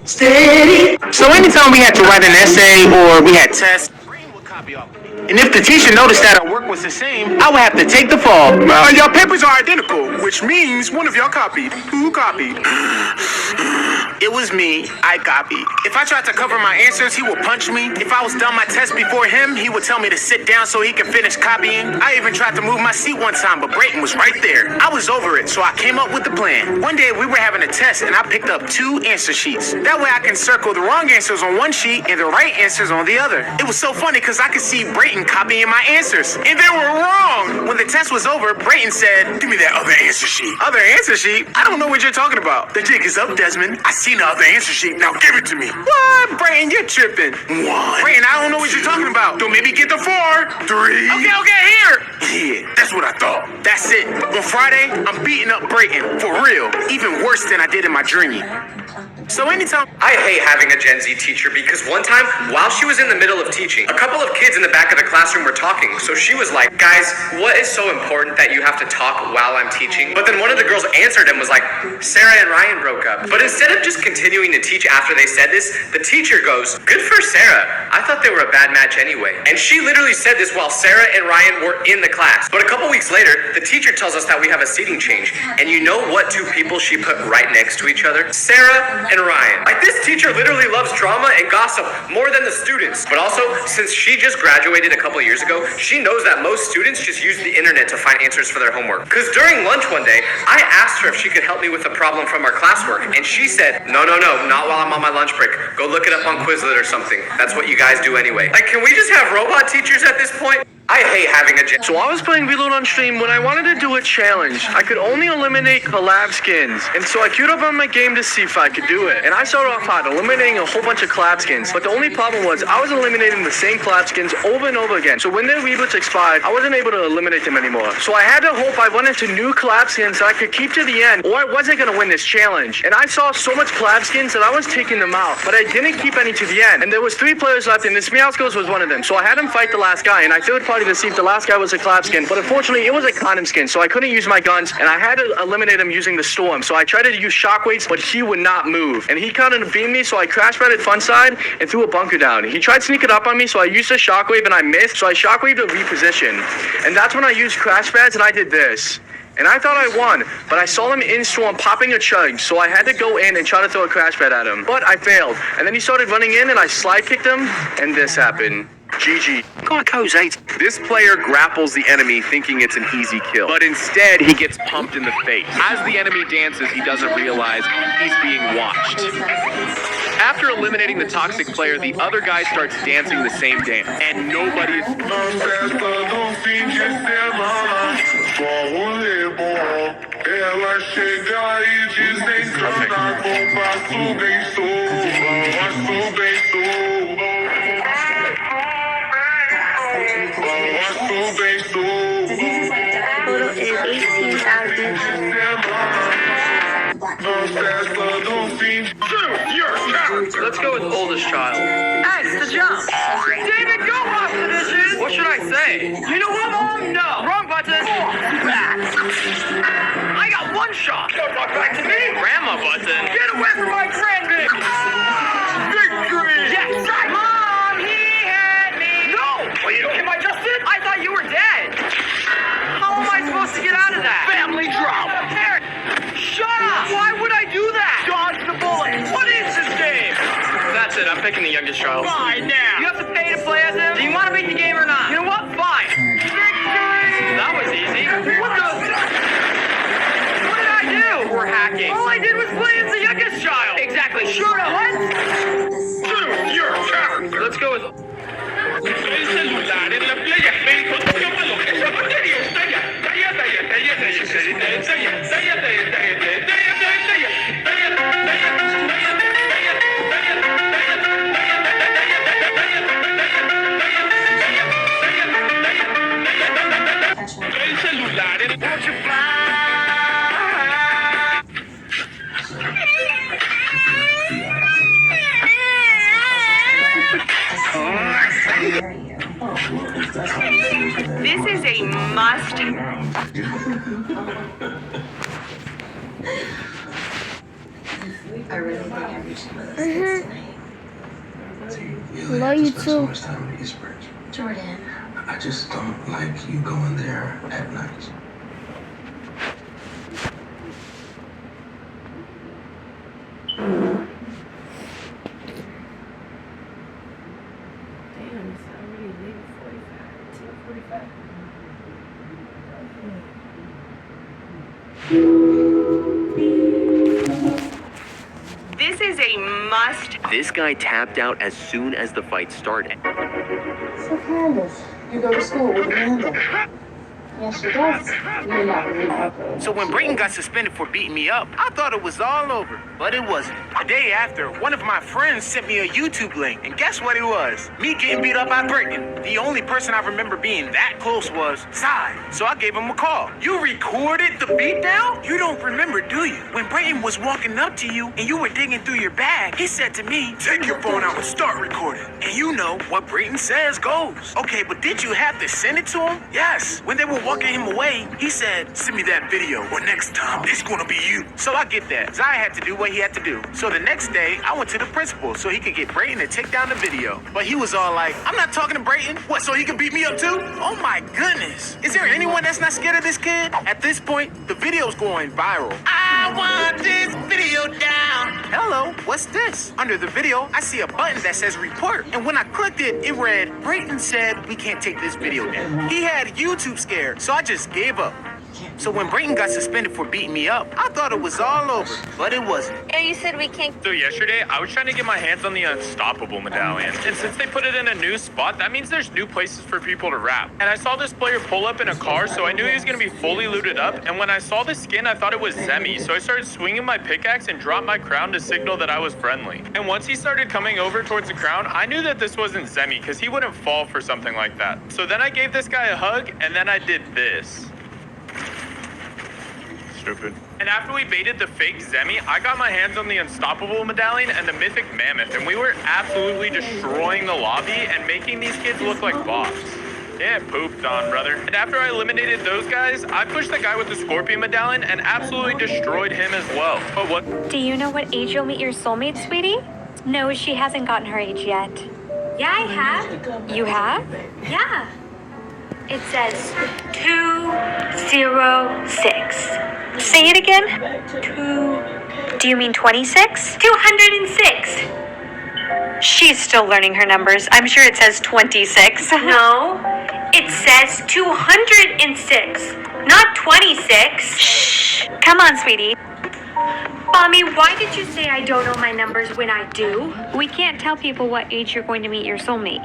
Steady. So anytime we had to write an essay or we had tests, Brain would copy off. And if the teacher noticed that our work was the same, I would have to take the fall. Y'all papers are identical, which means one of y'all copied. Who copied? It was me. I copied. If I tried to cover my answers, he would punch me. If I was done my test before him, he would tell me to sit down so he could finish copying. I even tried to move my seat one time, but Brayton was right there. I was over it, so I came up with the plan. One day we were having a test, and I picked up 2 answer sheets. That way I can circle the wrong answers on one sheet and the right answers on the other. It was so funny because I could see Brayton copying my answers, and they were wrong. When the test was over, Brayton said, Give me that other answer sheet. "Other answer sheet? I don't know what you're talking about." The jig is up, Desmond. I seen the other answer sheet. Now give it to me. What? Brayton, you're tripping. 1. Brayton, I don't know what you're talking about. So maybe get the 4. 3. Okay, here. Yeah, that's what I thought. That's it. On Friday, I'm beating up Brayton. For real. Even worse than I did in my dream. So anytime I hate having a Gen Z teacher because one time, while she was in the middle of teaching, a couple of kids in the back of the classroom were talking. So she was like, "Guys, what is so important that you have to talk while I'm teaching?" But then one of the girls answered and was like, "Sarah and Ryan broke up." But instead of just continuing to teach after they said this, the teacher goes, "Good for Sarah. I thought they were a bad match anyway." And she literally said this while Sarah and Ryan were in the class. But a couple weeks later, the teacher tells us that we have a seating change. And you know what 2 people she put right next to each other? Sarah and Ryan. Like, this teacher literally loves drama and gossip more than the students. But also, since she just graduated a couple years ago, she knows that most students just use the internet to find answers for their homework. Because during lunch one day, I asked her if she could help me with a problem from our classwork, and she said, no, not while I'm on my lunch break. Go look it up on Quizlet or something. That's what you guys do anyway. Like, can we just have robot teachers at this point? I hate having a Gen. So I was playing Reload on stream when I wanted to do a challenge. I could only eliminate collab skins. And so I queued up on my game to see if I could do it. And I started off hot, eliminating a whole bunch of collab skins. But the only problem was I was eliminating the same collab skins over and over again. So when their reboots expired, I wasn't able to eliminate them anymore. So I had to hope I went into new collab skins that I could keep to the end, or I wasn't going to win this challenge. And I saw so much collab skins that I was taking them out. But I didn't keep any to the end. And there was 3 players left, and this Meowscles was one of them. So I had him fight the last guy, and I third party to see if the last guy was a collab skin, but unfortunately it was a condom skin, so I couldn't use my guns, and I had to eliminate him using the storm. So I tried to use shockwaves, but he would not move, and he kind of beamed me, so I crash padded fun side and threw a bunker down. He tried sneaking up on me, so I used a shockwave and I missed, so I shockwaved to reposition, and that's when I used crash pads and I did this. And I thought I won, but I saw him in storm popping a chug, so I had to go in and try to throw a crash pad at him. But I failed, and then he started running in and I slide kicked him, and this happened. GG. This player grapples the enemy thinking it's an easy kill, but instead he gets pumped in the face. As the enemy dances, he doesn't realize he's being watched. After eliminating the toxic player, the other guy starts dancing the same dance, and nobody is... Total is 18,000. Let's go with oldest child. X the jump. David, go wash the dishes. What should I say? You know what, Mom? No. Wrong button. Back. I got 1 shot. Don't talk back to me. Grandma button. Get away from my grandbaby. Victory. Yes. Mom, he had me. No. Well, you know what I just did? I thought you were dead. How am I supposed to get out of that? Family drama. Eric, shut up. Why would I do that? Dodge the bullet. What is this game? That's it, I'm picking the youngest child. Fine now. You have to pay to play as him? Do you want to beat the game or not? You know what? Fine. Victory! That was easy. What the? What did I do? We're hacking. All I did was play as the youngest child. Exactly. Shut up. What? Choose your character. Let's go with... This is a must. I really think I reached my mistakes tonight. Love you too. Much time in Eastbridge. Jordan. I just don't like you going there at night. Damn, it's already late 45. 2:45. This is a must. This guy tapped out as soon as the fight started. So Candace, you go to school with Amanda. Yes, she does. You're not really okay. So when Brayton got suspended for beating me up, I thought it was all over, but it wasn't. A day after, one of my friends sent me a YouTube link, and guess what it was? Me getting beat up by Brayton. The only person I remember being that close was Cy, so I gave him a call. You recorded the beatdown? You don't remember, do you? When Brayton was walking up to you and you were digging through your bag, he said to me, "Take your phone out and start recording." And you know what Brayton says goes. Okay, but did you have to send it to him? Yes. When they were walking him away, he said, "Send me that video, or next time it's gonna be you." So I get that. Zai had to do what he had to do. So the next day, I went to the principal so he could get Brayton to take down the video. But he was all like, "I'm not talking to Brayton. What, so he could beat me up too?" Oh my goodness. Is there anyone that's not scared of this kid? At this point, the video's going viral. I want this video down. Hello, what's this? Under the video, I see a button that says report. And when I clicked it, it read, "Brayton said we can't take this video down." He had YouTube scared, so I just gave up. So when Brayton got suspended for beating me up, I thought it was all over, but it wasn't. You said we can't. So yesterday, I was trying to get my hands on the Unstoppable medallion. And since they put it in a new spot, that means there's new places for people to rap. And I saw this player pull up in a car, so I knew he was going to be fully looted up. And when I saw the skin, I thought it was Zemi. So I started swinging my pickaxe and dropped my crown to signal that I was friendly. And once he started coming over towards the crown, I knew that this wasn't Zemi, because he wouldn't fall for something like that. So then I gave this guy a hug, and then I did this. Stupid. And after we baited the fake Zemi, I got my hands on the Unstoppable medallion and the Mythic Mammoth, and we were absolutely destroying the lobby and making these kids look like bots. Yeah, pooped on, brother. And after I eliminated those guys, I pushed the guy with the Scorpion medallion and absolutely destroyed him as well. But what? Do you know what age you'll meet your soulmate, sweetie? No, she hasn't gotten her age yet. Yeah, I have. You have? Yeah. It says 206. Say it again. Do you mean 26? 206. She's still learning her numbers. I'm sure it says 26. No, it says 206, not 26. Shh. Come on, sweetie. Mommy, why did you say I don't know my numbers when I do? We can't tell people what age you're going to meet your soulmate.